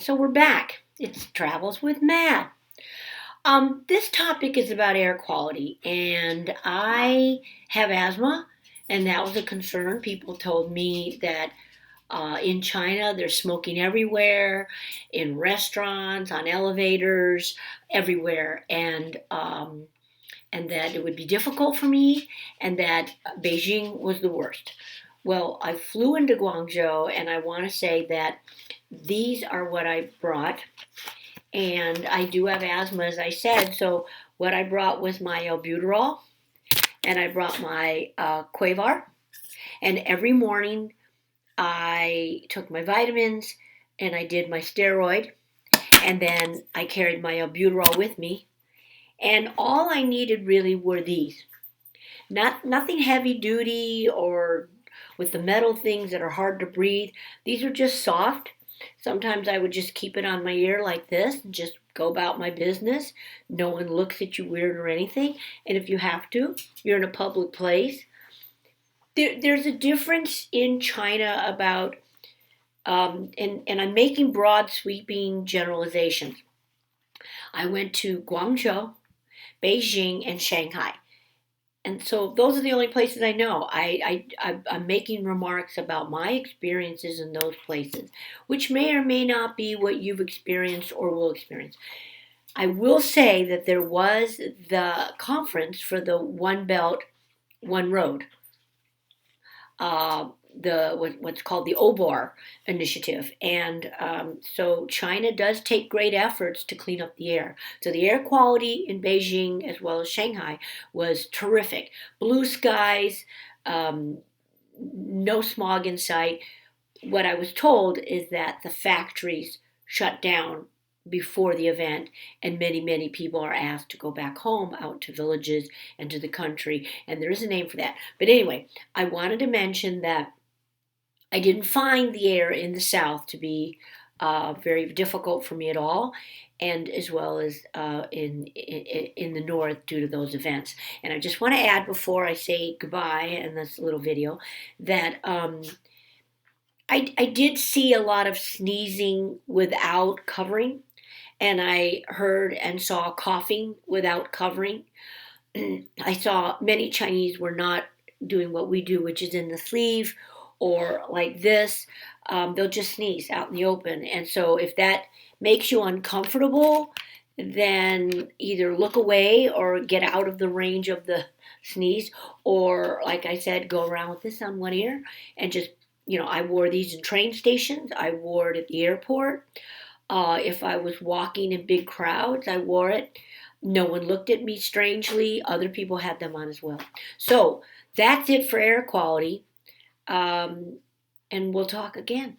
So we're back. It's Travels with Matt. This topic is about air quality, and I have asthma, and that was a concern. People told me that in China there's smoking everywhere, in restaurants, on elevators, everywhere, and that it would be difficult for me, and that Beijing was the worst. Well, I flew into Guangzhou, and I want to say that these are what I brought, and I do have asthma, as I said. So what I brought was my albuterol, and I brought my Quavar, and every morning I took my vitamins and I did my steroid, and then I carried my albuterol with me. And all I needed really were these. Nothing heavy duty or with the metal things that are hard to breathe. These are just soft. Sometimes I would just keep it on my ear like this and just go about my business. No one looks at you weird or anything. And if you have to, you're in a public place. There's a difference in China about, and I'm making broad sweeping generalizations. I went to Guangzhou, Beijing, and Shanghai. And so those are the only places I know. I'm making remarks about my experiences in those places, which may or may not be what you've experienced or will experience. I will say that there was the conference for the One Belt, One Road, what's called the OBOR initiative, and so China does take great efforts to clean up the air. So the air quality in Beijing as well as Shanghai was terrific. Blue skies, no smog in sight. What I was told is that the factories shut down before the event, and many people are asked to go back home out to villages and to the country, and there is a name for that. But anyway, I wanted to mention that I didn't find the air in the south to be very difficult for me at all, and as well as in the north due to those events. And I just want to add before I say goodbye in this little video that I did see a lot of sneezing without covering, and I heard and saw coughing without covering. I saw many Chinese were not doing what we do, which is in the sleeve or like this. They'll just sneeze out in the open. And so if that makes you uncomfortable, then either look away or get out of the range of the sneeze, or like I said, go around with this on one ear and just, I wore these in train stations. I wore it at the airport. If I was walking in big crowds, I wore it. No one looked at me strangely. Other people had them on as well. So that's it for air quality. And we'll talk again.